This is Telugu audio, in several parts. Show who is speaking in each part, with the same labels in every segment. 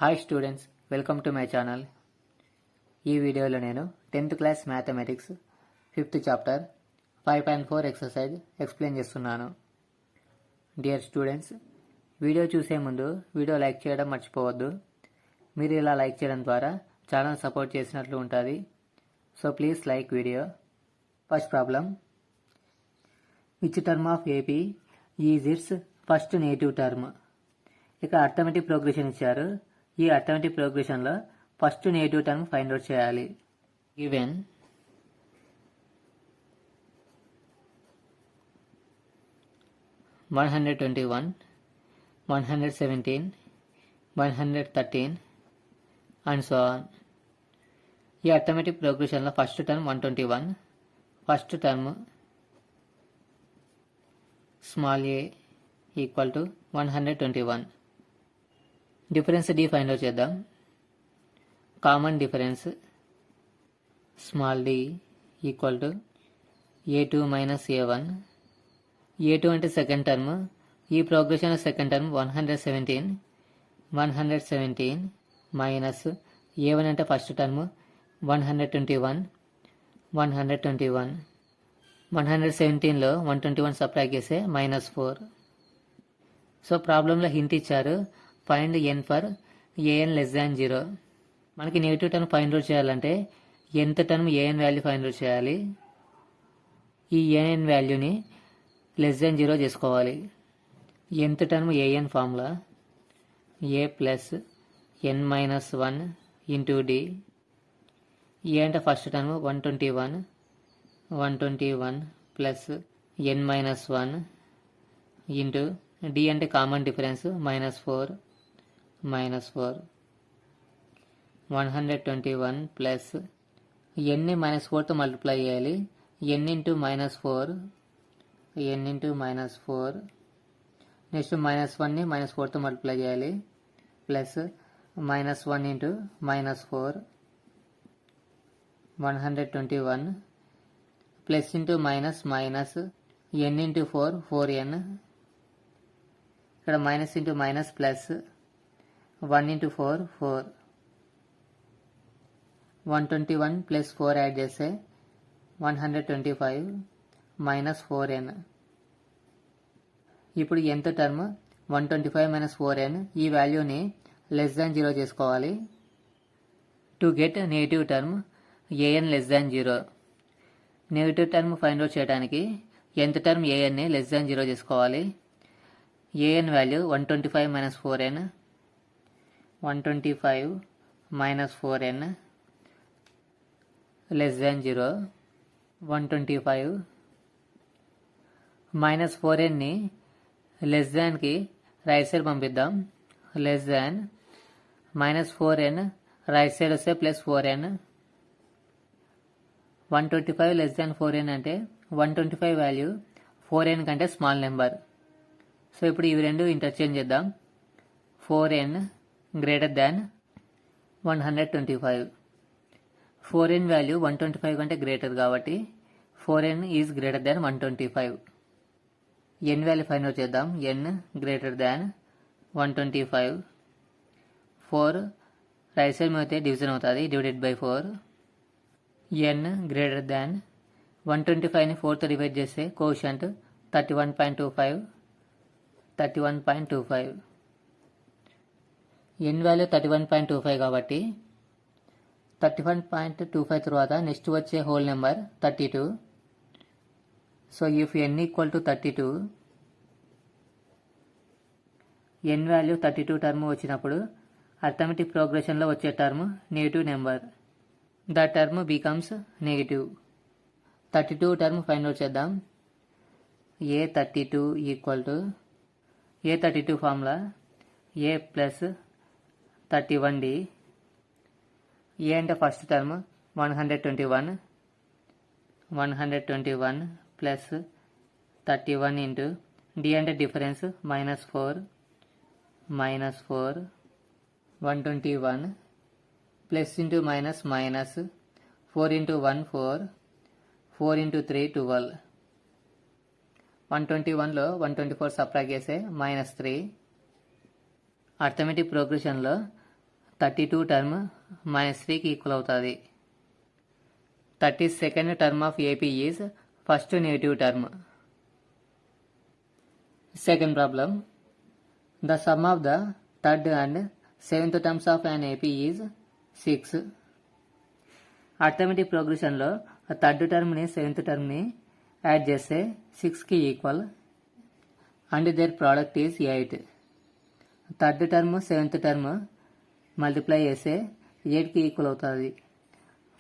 Speaker 1: Hi students, welcome to my channel. ఈ వీడియోలో నేను 10th class mathematics 5th chapter 5.4 exercise explain చేస్తున్నాను. డియర్ స్టూడెంట్స్, వీడియో చూసే ముందు వీడియో లైక్ చేయడం మర్చిపోవద్దు. మీరు ఇలా లైక్ చేయడం ద్వారా ఛానల్ సపోర్ట్ చేసినట్లు ఉంటుంది. So please like video. First problem, which term of AP is its first negative term. ఇక్కడ అర్థమెటిక్ ప్రోగ్రెషన్ ఇచ్చారు. ఈ అర్థమెటిక్ ప్రోగ్రెషన్ లో first negative term find out చేయాలి. Given 121, 117, 113 and so on. ఈ అర్థమెటిక్ ప్రోగ్రెషన్ లో first term 121, first term small a equal to 121. Difference d find out చేద్దాం. Common difference small d equal to a2 minus a1. a2 అంటే సెకండ్ టర్మ్. ఈ progression second term 117 minus a1 అంటే ఫస్ట్ టర్మ్ 121. 117లో 121 సబ్ట్రాక్ట్ చేస్తే -4. సో ప్రాబ్లంలో హింట్ ఇచ్చారు, find n for an less than 0. మనకి నెగిటివ్ టర్మ్ ఫైండ్ అవుట్ చేయాలంటే nth term an value find out చేయాలి. ఈ an వాల్యూని లెస్ దాన్ 0 చేసుకోవాలి. nth term an formula a plus n minus 1 into D. a అంటే first term 121 plus n minus 1 into D అంటే కామన్ డిఫరెన్స్ -4. 121 ప్లస్ ఎన్ని -4తో మల్టిప్లై చేయాలి. n ఇంటూ -4, నెక్స్ట్ -1ని -4తో మల్టిప్లై చేయాలి. Plus -1 into -4, 121 plus into minus n into 4, 4n. ఇక్కడ minus into minus plus 1 into 4, 4. 121 plus 4 add చేస్తే 125 మైనస్ 4n. ఇప్పుడు nth టర్మ్ 125 మైనస్ 4n. ఈ వాల్యూని లెస్ దాన్ 0 చేసుకోవాలి. To get negative term an less than 0. Negative term find out చేయడానికి nth టర్మ్ anని లెస్ దాన్ 0 చేసుకోవాలి. an value 125 minus 4n. 125 minus 4n less than 0. 125 minus 4nని లెస్ దాన్కి రైట్ సైడ్ పంపిద్దాం. Less than -4n right side వస్తే plus 4n. 125 less than 4n అంటే 125 వాల్యూ 4n కంటే స్మాల్ నెంబర్. సో ఇప్పుడు ఇవి రెండు ఇంటర్చేంజ్ చేద్దాం. 4n greater than 125. 4n value 125 కంటే గ్రేటర్ కాబట్టి 4n is greater than 125. n value find out చేద్దాం. n greater than 125. 4 right side మీద డివిజన్ అవుతుంది, divided by 4. n greater than 125ని 4తో డివైడ్ చేస్తే కోషంట్ 31.25. n వాల్యూ 31.25 కాబట్టి 31.25 తర్వాత నెక్స్ట్ వచ్చే whole number 32. So if n equal to 32, n value 32 term వచ్చినప్పుడు అర్థమెటిక్ ప్రోగ్రెషన్లో వచ్చే term negative number. The term becomes negative. 32 term find out చేద్దాం. a32 equal to a32 formula a plus 31d. a అంటే first term 121 plus 31 into d అంటే difference -4. 121 plus into minus 4 into 1 4, 4 into 3 12. 121లో 124 subtract చేస్తే -3. అర్థమెటిక్ ప్రోగ్రెషన్లో 32 టర్మ్ -3కి ఈక్వల్ అవుతుంది. 32nd term of AP is first negative term. Second problem. The sum of the third and seventh terms of an AP is 6. Arithmetic ప్రోగ్రెషన్లో థర్డ్ టర్మ్ని సెవెంత్ టర్మ్ని యాడ్ చేస్తే 6కి equal and their product is 8. Third term seventh term multiply చేస్తే 8కి ఈక్వల్ అవుతుంది.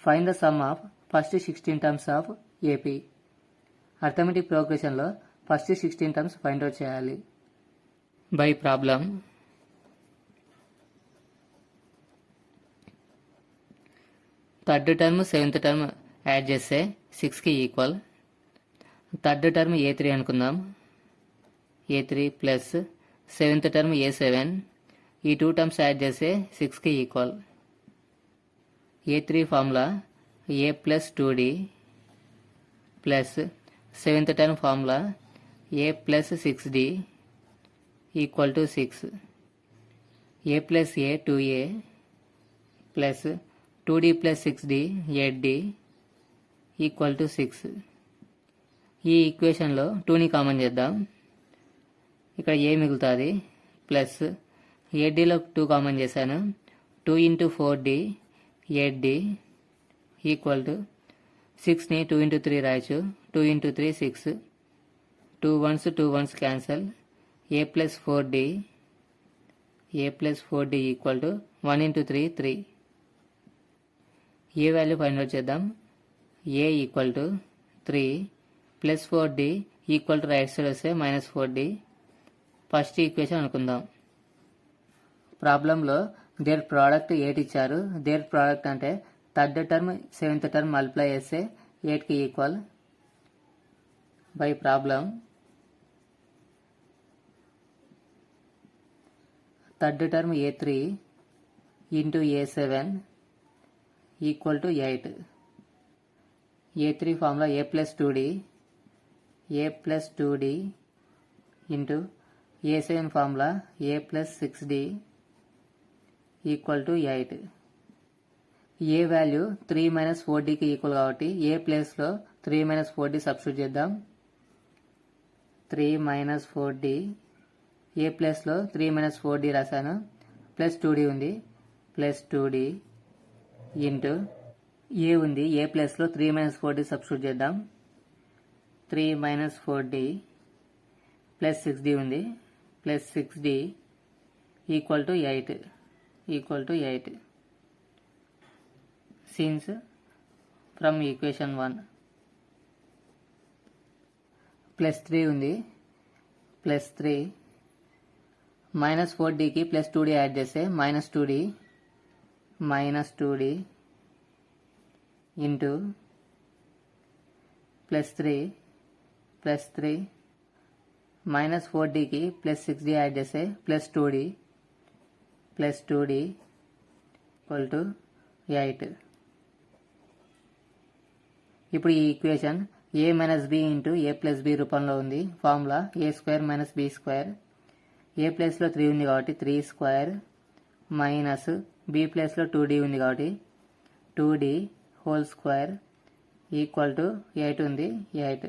Speaker 1: Find the sum of first 16 terms of AP. Arithmetic ప్రోగ్రెషన్లో ఫస్ట్ 16 టర్మ్స్ ఫైండ్ అవుట్ చేయాలి. By problem. Third term seventh term add చేస్తే 6కి ఈక్వల్. థర్డ్ టర్మ్ A3 అనుకుందాం. A3 plus seventh term A7. ఈ 2 టర్మ్స్ యాడ్ చేస్తే 6కి equal. A3 formula A plus 2D plus seventh term formula A plus 6D equal to 6. A plus A 2A plus 2D plus 6D 8D equal to 6. ఈ ఈక్వేషన్లో 2ని కామన్ చేద్దాం. ఇక్కడ A మిగులుతుంది ప్లస్ 8Dలో 2 కామన్ చేశాను. 2 into 4D 8D equal to 6ని 2 into 3 రాయచ్చు. 2 into 3 6. 2 1s cancel. A plus 4D equal to 1 into 3 3. A value find out చేద్దాం. A equal to 3 plus 4D equal to right side వస్తే -4D. ఫస్ట్ ఈక్వేషన్ అనుకుందాం. ప్రాబ్లంలో దేర్ ప్రోడక్ట్ 8 ఇచ్చారు. దేర్ ప్రోడక్ట్ అంటే third term seventh term multiply చేస్తే 8కి equal. By problem. Third term A3 into A7 equal to 8. A3 formula A plus 2D into A7 formula A plus 6D equal to 8. A value 3 - 4Dకి ఈక్వల్ కాబట్టి ఏ ప్లేస్లో 3 - 4D సబ్స్టిట్యూట్ చేద్దాం. 3 - 4D ఏ ప్లేస్లో 3 - 4D రాశాను. ప్లస్ 2D ఉంది. ప్లస్ 2D ఇంటూ ఏ ఉంది. ఏ ప్లేస్లో 3 - 4D సబ్స్టిట్యూట్ చేద్దాం. 3 - 4D ప్లస్ 6D ఉంది. Plus 6D equal to 8. Since from equation 1 plus 3 ఉంది. ప్లస్ 3 -4Dకి ప్లస్ 2D యాడ్ చేస్తే -2D ఇంటూ ప్లస్ 3 -4Dకి ప్లస్ 6D యాడ్ చేస్తే ప్లస్ 2D ఈక్వల్ టు 8. ఇప్పుడు ఈ equation A - B into A plus B రూపంలో ఉంది. Formula A² - B². ఏ ప్లేస్లో 3 ఉంది కాబట్టి 3² మైనస్ B ప్లేస్లో 2D ఉంది కాబట్టి 2D whole square equal to 8 ఉంది. 8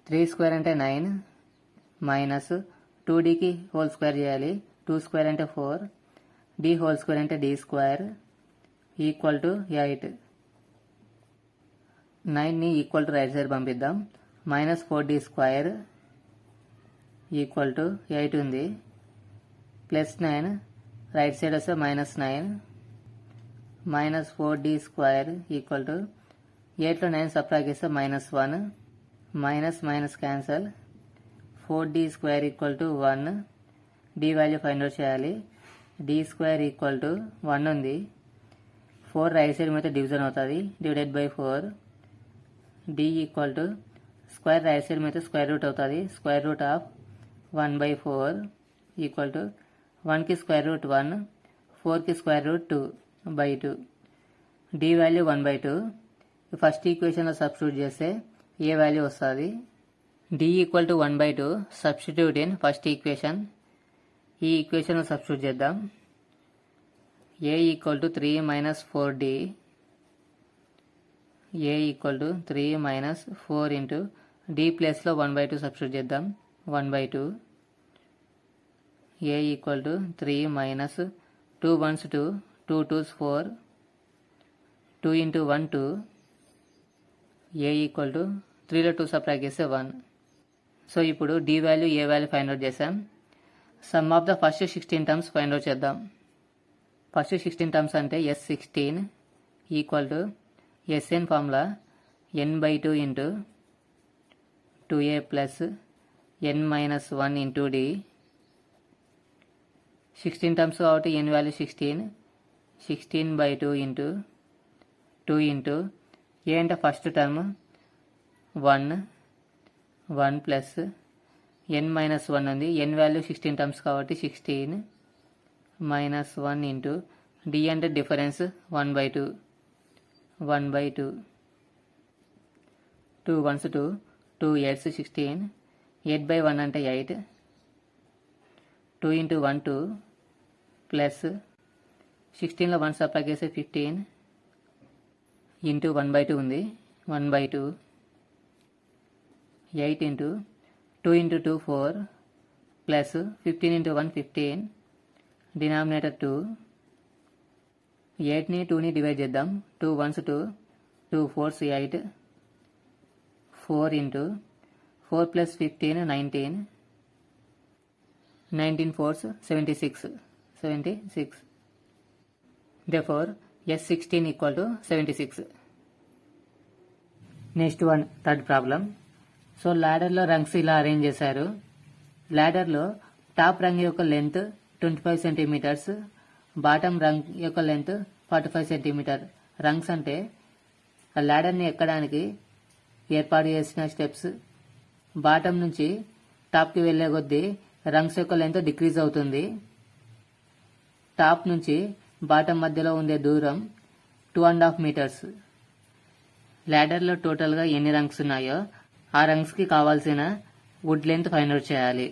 Speaker 1: 3² అంటే 9 మైనస్ 2Dకి హోల్ స్క్వేర్ చేయాలి. 2² అంటే 4. D హోల్ స్క్వేర్ అంటే D² ఈక్వల్ టు 8. 9ని ఈక్వల్ టు రైట్ సైడ్ పంపిద్దాం. -4D² ఈక్వల్ టు 8 ఉంది. ప్లస్ 9 రైట్ సైడ్ వస్తే -9 -4D² ఈక్వల్ టు 8లో 9 సబ్ట్రాక్ట్ చేస్తే -1 minus cancel. 4D² equal to 1. D value find out చేయాలి. D² ఈక్వల్ టు 1 ఉంది. 4 రైట్ సైడ్ మీద డివిజన్ అవుతుంది. Divided by 4. D equal to square right side మీద స్క్వేర్ రూట్ అవుతుంది. Square root of 1/4 equal to 1కి స్క్వేర్ రూట్ 1, 4కి square root 2/2. D value 1/2. First ఈక్వేషన్లో సబ్స్టిట్యూట్ చేస్తే ఏ వాల్యూ వస్తుంది. D equal to 1/2 substitute in first equation. ఈ ఈక్వేషన్లో సబ్స్టిట్యూట్ చేద్దాం. A equal to 3 minus 4D. A equal to 3 minus 4 into D place లో 1/2 సబ్స్టిట్యూట్ చేద్దాం. 1/2. A equal to 3 minus 2 1s 2, 2 2s 4, 2 into 1 2. A equal to 3లో 2 సబ్ట్రాక్ట్ చేస్తే 1. సో ఇప్పుడు D value A value find out చేసాం. Sum of the first 16 terms find out చేద్దాం. ఫస్ట్ 16 టర్మ్స్ అంటే S16 equal to Sn formula n/2 into 2a plus n minus 1 into d. 16 terms కాబట్టి n value 16, 16/2 into 2 into a అంటే first term 1, 1 plus n minus 1 ఉంది. n వాల్యూ 16 టర్మ్స్ కాబట్టి 16 మైనస్ 1 ఇంటూ d అంటే డిఫరెన్స్ 1/2, 1/2. 2 1s 2, 2 8s 16, 8/1 అంటే 8, 2 into 1 2 ప్లస్ 16లో 1 సబ్ట్రాక్ట్ చేస్తే 15 ఇంటూ 1/2 ఉంది. 1/2 8 into 2 into 2 4 plus 15 into 1 15, denominator 2. 8ని 2ని డివైడ్ చేద్దాం. 2 1s 2, 2 4s 8, 4 into 4 plus 15 19, 19 4s 76. Therefore S16 equal to 76. Next one third problem. So ల్యాడర్లో రంగ్స్ ఇలా అరేంజ్ చేశారు. ల్యాడర్లో టాప్ రంగ్ యొక్క లెంత్ 25 సెంటీమీటర్స్, బాటమ్ రంగ్ యొక్క లెంత్ 45 సెంటీమీటర్. రంగ్స్ అంటే ఆ ల్యాడర్ని ఎక్కడానికి ఏర్పాటు చేసిన స్టెప్స్. బాటమ్ నుంచి టాప్కి వెళ్ళే కొద్దీ రంగ్స్ యొక్క లెంత్ డిక్రీజ్ అవుతుంది. టాప్ నుంచి బాటమ్ మధ్యలో ఉండే దూరం 2.5 మీటర్స్. ల్యాడర్లో టోటల్గా ఎన్ని రంగ్స్ ఉన్నాయో ఆ రంగ్స్కి కావాల్సిన వుడ్ లెంత్ ఫైండ్ అవుట్ చేయాలి.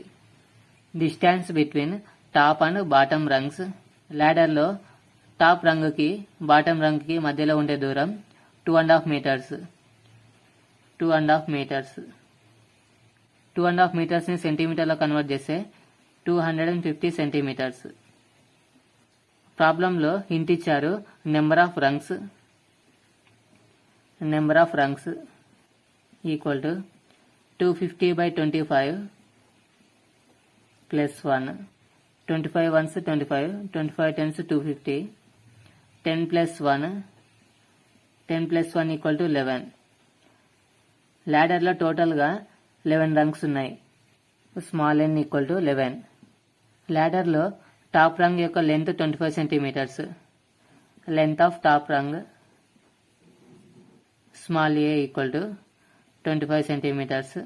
Speaker 1: Distance between top and bottom rungs. ల్యాడర్లో టాప్ రంగుకి బాటమ్ రంగుకి మధ్యలో ఉండే దూరం 2.5 మీటర్స్. 2.5 మీటర్స్. 2.5 మీటర్స్ని సెంటీమీటర్లో కన్వర్ట్ చేస్తే 250 సెంటీమీటర్స్. ప్రాబ్లంలో హింట్ ఇచ్చారు number of rungs. Number of rungs equal to 250/25 plus 1. 25 1s 25, 25 10s 250, 10 plus 1, 10 plus 1 equal to 11. ల్యాడర్లో టోటల్గా 11 రంగ్స్ ఉన్నాయి. Small n equal to 11. ల్యాడర్లో టాప్ రంగ్ యొక్క length 25 centimetres. Length of top rung small a equal to 25 centimetres.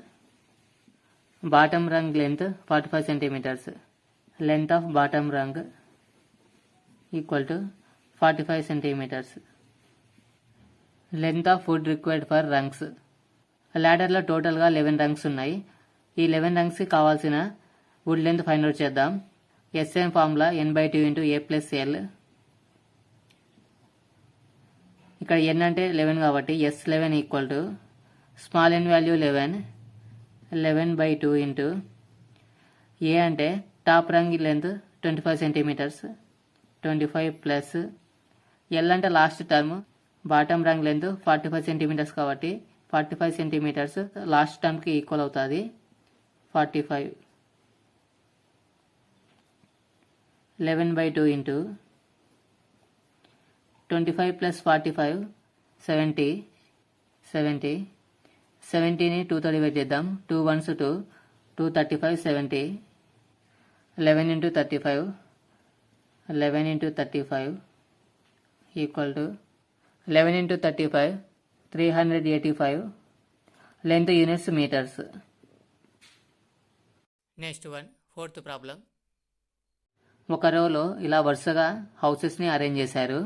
Speaker 1: Bottom rung length 45 centimetres. Length of bottom rung equal to 45 centimetres. Length of wood required for rungs. ల్యాడర్లో టోటల్గా 11 రంగ్స్ ఉన్నాయి. ఈ 11 రంగ్స్కి కావాల్సిన వుడ్ లెంత్ ఫైండ్ అవుట్ చేద్దాం. Sn formula n/2 into a plus L. ఇక్కడ n అంటే 11 కాబట్టి S11 equal to small n value 11, 11/2 into a అంటే టాప్ రంగ్ లెంత్ 25 సెంటీమీటర్స్, 25 ప్లస్ ఎల్ అంటే last term bottom rung length 45 centimetres కాబట్టి 45 సెంటీమీటర్స్ లాస్ట్ టర్మ్కి ఈక్వల్ అవుతుంది 45. 11/2 ఇంటూ 25 ప్లస్ 45 70. 70ని 2తో డివైడ్ చేద్దాం. 2 1s 2, 2 35 70. 11 into 35, 11 into 35 equal to 11 into 35 385. Length units metres. Next one fourth problem. ఒక రోలో ఇలా వరుసగా హౌసెస్ని అరేంజ్ చేశారు.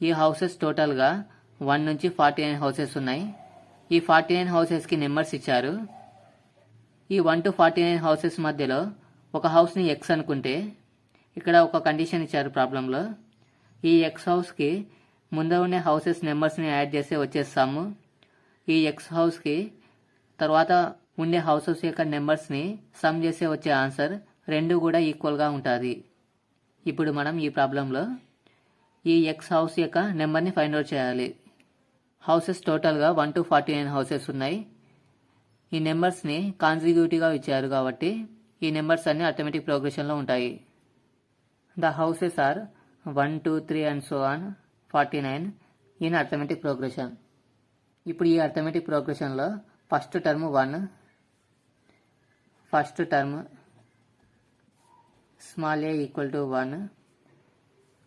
Speaker 1: ఈ హౌసెస్ టోటల్గా 1 నుంచి 49 హౌసెస్ ఉన్నాయి. ఈ 49 హౌసెస్కి నెంబర్స్ ఇచ్చారు. ఈ 1 to 49 హౌసెస్ మధ్యలో ఒక హౌస్ని ఎక్స్ అనుకుంటే ఇక్కడ ఒక కండిషన్ ఇచ్చారు ప్రాబ్లంలో. ఈ ఎక్స్ హౌస్కి ముందు ఉండే హౌసెస్ నెంబర్స్ని యాడ్ చేస్తే వచ్చే సమ్, ఈ ఎక్స్ హౌస్కి తర్వాత ఉండే హౌసెస్ యొక్క నెంబర్స్ని సమ్ చేస్తే వచ్చే ఆన్సర్ రెండు కూడా ఈక్వల్గా ఉంటుంది. ఇప్పుడు మనం ఈ ప్రాబ్లంలో ఈ ఎక్స్ హౌస్ యొక్క నెంబర్ని ఫైండ్ అవుట్ చేయాలి. హౌసెస్ టోటల్గా 1 to 49 హౌసెస్ ఉన్నాయి. ఈ నెంబర్స్ని కాన్సిక్యూటివ్గా ఇచ్చారు కాబట్టి ఈ నెంబర్స్ అన్ని ఆటోమేటిక్ ప్రోగ్రెషన్లో ఉంటాయి. The houses are 1, 2, 3 and so on 49 in arithmetic progression. ఇప్పుడు ఈ అర్థమెటిక్ ప్రోగ్రెషన్లో first term 1, first term small a equal to 1.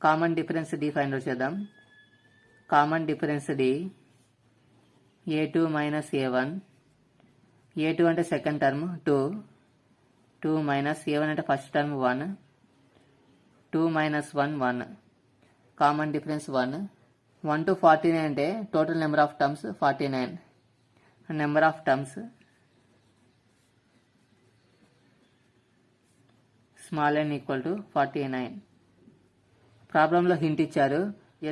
Speaker 1: Common difference d find out చేద్దాం. Common difference d a2 minus a1. a2 అంటే సెకండ్ టర్మ్ 2 మైనస్ a1 అంటే first term 1. 2 minus 1 1. Common difference 1. 1 to 49 అంటే total number of terms 49. Number of terms small n equal to 49. ప్రాబ్లంలో హింట్ ఇచ్చారు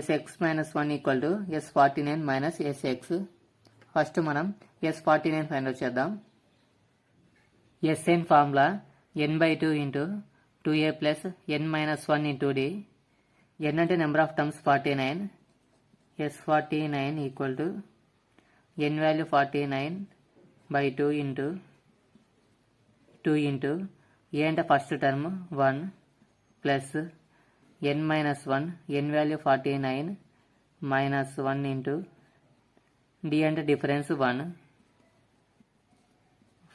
Speaker 1: sx minus 1 equal to s49 minus sx. First మనం s49 ఫైండ్ అవుట్ చేద్దాం. Sn formula n/2 into 2a plus n minus 1 into d. n అంటే number of terms 49. s49 equal to n value 49/2 into 2 into a అంటే first term 1 plus n minus 1, n value 49 minus 1 into d అంటే difference 1.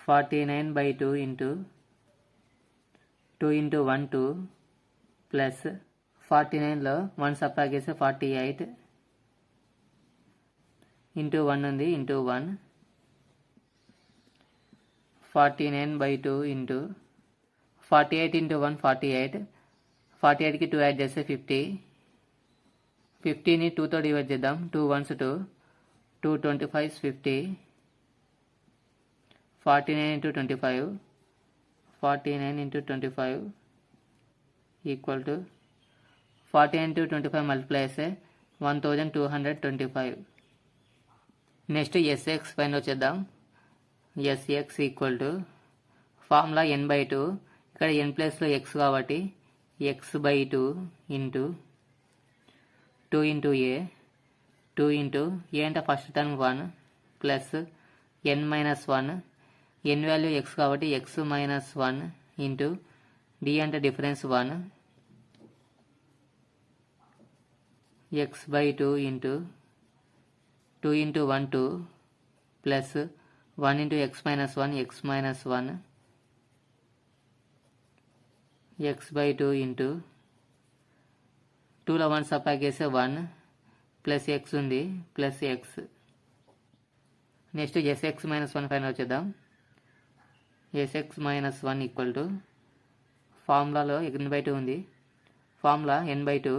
Speaker 1: 49/2 into 2 into 1 2 plus 49లో 1 subtract చేస్తే 48 ఇంటూ 1 ఉంది ఇంటూ 1. 49/2 into 48 into 1 48. 48కి 2 యాడ్ చేస్తే 50. 50ని 2తో డివైడ్ చేద్దాం. 2 1s 2. 2 25s 50. 49 into 25. 49 into 25 equal to 49 into 25 multiply చేస్తే 1225. నెక్స్ట్ sx ఫైండ్ అవుట్ చేద్దాం. sx equal to formula n/2. ఇక్కడ n ప్లేస్లో x కాబట్టి x/2 into 2 into a. 2 into a అంటే first term 1 plus n minus 1. n value x కాబట్టి x మైనస్ 1 ఇంటూ d అంటే difference 1. x/2 into 2 into 1 2 plus 1 into x minus 1 x minus 1. x/2 into 2లో 1 సబ్ట్రాక్ట్ చేస్తే 1 ప్లస్ x ఉంది plus x. Next sx minus 1 find out చేద్దాం. sx మైనస్ 1 ఈక్వల్ టు ఫార్ములాలో n/2 ఉంది. Formula n/2.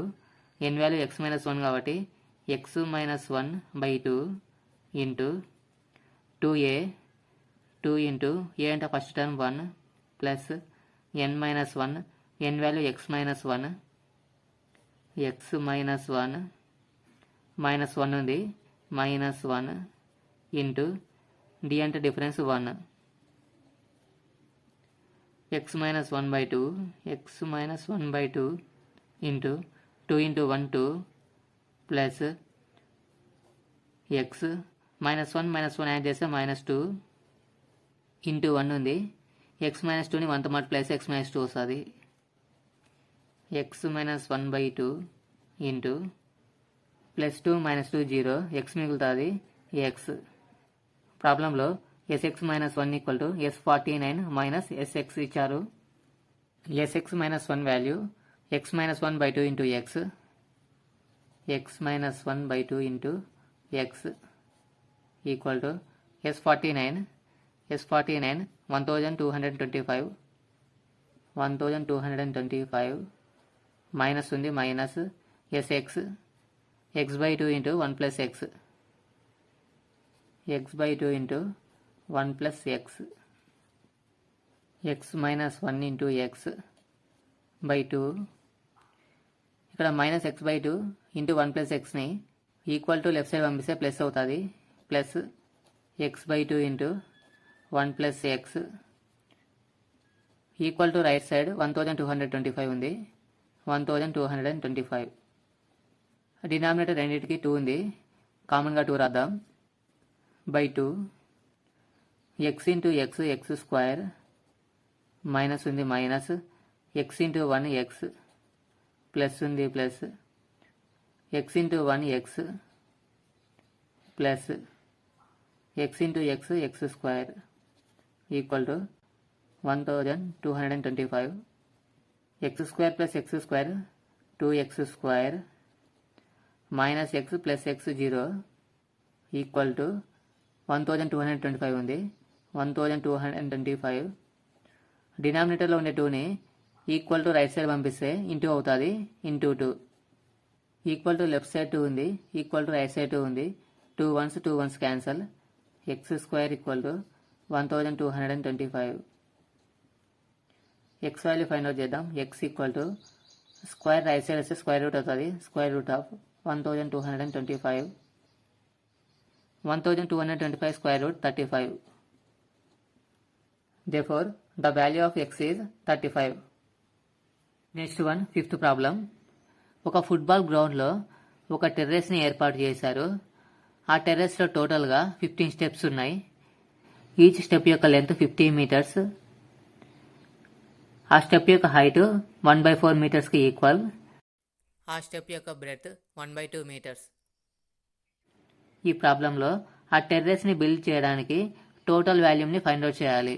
Speaker 1: n value x minus 1 కాబట్టి x minus 1/2 into 2a. 2 into a అంటే first term 1 plus n minus 1. n value x minus 1. x minus 1 minus 1 ఉంది మైనస్ 1 ఇంటూ d అంటే difference 1. x minus 1/2. x minus 1/2 into 2 into 1 2 plus x minus 1 minus 1 add చేస్తే మైనస్ 2 ఇంటూ 1 ఉంది. x మైనస్ 2ని 1తో మల్టిప్లై చేస్తే x మైనస్ 2 వస్తుంది. x minus 1/2 into plus 2 minus 2 0. x మిగులుతుంది x. ప్రాబ్లంలో sx minus 1 equal to s49 minus sx ఇచ్చారు. sx minus 1 value x minus 1/2 into x. x minus 1/2 into x equal to s49. s49 1225. 1225 minus ఉంది minus sx. x/2 into 1 plus x. x/2 into 1 plus x. x minus 1 into x/2. ఇక్కడ -x/2 ఇంటూ 1 + xని ఈక్వల్ టు లెఫ్ట్ సైడ్ పంపిస్తే ప్లస్ అవుతుంది. Plus x/2 into 1 + x equal to right side 1225 ఉంది. 1225 డినామినేటర్ రెండింటికి 2 ఉంది. కామన్గా 2 రాద్దాం. By 2 x into x square minus ఉంది minus x into 1 x plus ఉంది plus x into 1 x plus x into x square equal to 1225. x square plus x square 2x square minus x plus x 0 equal to 1225 ఉంది. 1225 డినామినేటర్లో ఉండే 2ని ఈక్వల్ టు రైట్ సైడ్ పంపిస్తే ఇంటూ అవుతుంది. Into 2 equal to left side 2 ఉంది. ఈక్వల్ టు రైట్ సైడ్ 2 ఉంది. 2 1s cancel. x square equal to 1225. x value find out చేద్దాం. x equal to square right side వస్తే స్క్వేర్ రూట్ అవుతుంది. Square root of 1225. 1225 square root 35. Therefore, the value of x is 35. Next one, fifth problem. ఒక ఫుట్బాల్ గ్రౌండ్లో ఒక టెర్రస్ని ఏర్పాటు చేశారు. ఆ టెర్రస్లో టోటల్గా 15 స్టెప్స్ ఉన్నాయి. ఈచ్ స్టెప్ యొక్క లెంత్ 50 మీటర్స్. ఆ స్టెప్ యొక్క హైట్ 1/4 మీటర్స్కి ఈక్వల్. ఆ స్టెప్ యొక్క బ్రెడ్త్ 1/2 మీటర్స్. ఈ ప్రాబ్లంలో ఆ టెర్రస్ని బిల్డ్ చేయడానికి టోటల్ వాల్యూమ్ని ఫైండ్ అవుట్ చేయాలి.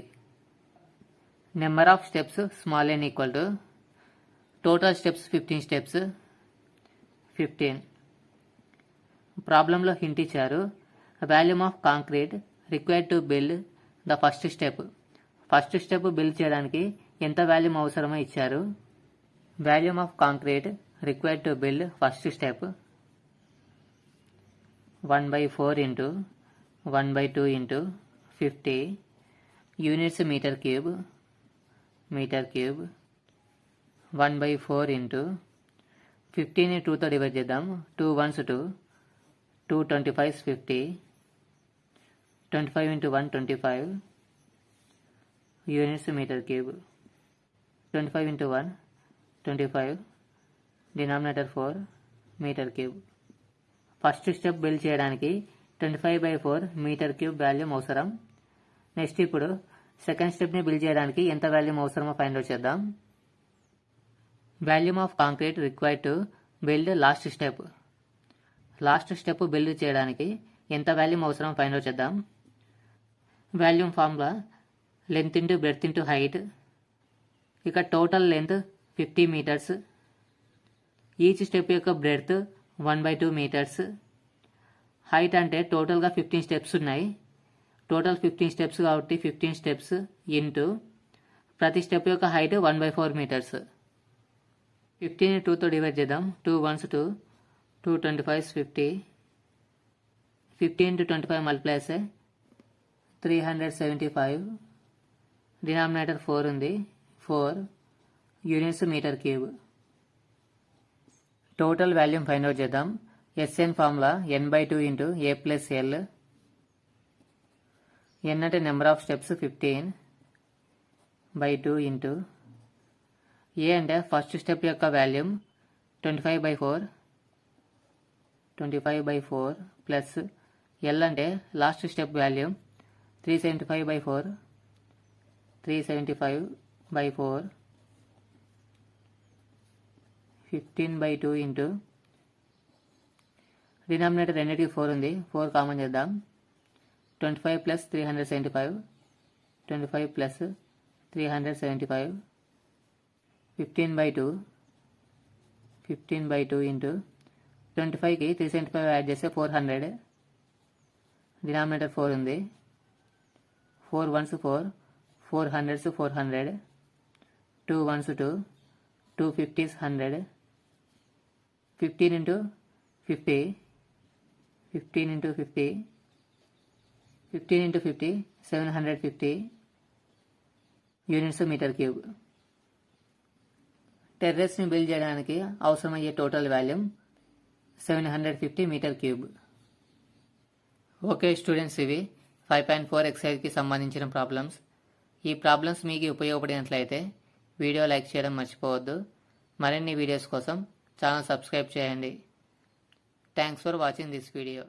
Speaker 1: Number of steps small n equal to total steps 15 steps 15. ప్రాబ్లంలో హింట్ ఇచ్చారు. Volume of concrete required to build the first step. First step build చేయడానికి ఎంత వాల్యూమ్ అవసరమో ఇచ్చారు. Volume of concrete required to build first step 1/4 into 1/2 into 50 units metre cube. 1/4 into 50ని 2తో డివైడ్ చేద్దాం. 2 1s 2 2 25s 50 25 into 1 25 units metre cube. 25 into 1 25 denominator 4 metre cube. First step build చేయడానికి 25/4 మీటర్ క్యూబ్ వాల్యూమ్ అవసరం. నెక్స్ట్ ఇప్పుడు సెకండ్ స్టెప్ని బిల్డ్ చేయడానికి ఎంత వాల్యూమ్ అవసరమో ఫైండ్ అవుట్ చేద్దాం. Volume of concrete required to build last step. Last step build చేయడానికి ఎంత వాల్యూమ్ అవసరం ఫైండ్ అవుట్ చేద్దాం. Volume formula length into breadth into height. ఇక total length 50 metres. Each step యొక్క బ్రెడ్త్ 1/2 మీటర్స్. హైట్ అంటే టోటల్గా 15 స్టెప్స్ ఉన్నాయి. టోటల్ 15 స్టెప్స్ కాబట్టి 15 స్టెప్స్ ఇంటూ ప్రతి స్టెప్ యొక్క హైట్ 1/4 మీటర్స్. 15ని 2తో డివైడ్ చేద్దాం. 2 1s 2 2 25s 50 50 ఇంటూ 25 మల్టిప్లై చేస్తే 375. డినామినేటర్ 4 ఉంది. 4 units metre cube. Total volume find out చేద్దాం. SN formula n/2 into a plus l. n అంటే number of steps 15/2 into a అంటే ఫస్ట్ స్టెప్ యొక్క వాల్యూమ్ 25/4 ప్లస్ ఎల్ అంటే last step volume 375/4 15/2 into denominator రెండింటికి 4 ఉంది. 4 కామన్ చేద్దాం. 25 ప్లస్ 375 25 ప్లస్ 375 15/2 ఇంటూ 25కి 375 యాడ్ చేస్తే 400. డినామినేటర్ 4 ఉంది. 4 1s 4 4 100s 400 2 1s 2 2 50s 100 15 into 50 15 into 50 15 into 50 750 units metre cube. టెర్రస్ని బిల్డ్ చేయడానికి అవసరమయ్యే total volume 750 metre cube. Okay students, ఇవి 5.4 ఎక్సర్సైజ్కి సంబంధించిన ప్రాబ్లమ్స్. ఈ ప్రాబ్లమ్స్ మీకు ఉపయోగపడినట్లయితే వీడియో లైక్ చేయడం మర్చిపోవద్దు. మరిన్ని వీడియోస్ కోసం ఛానల్ సబ్స్క్రైబ్ చేయండి. Thanks for watching this video.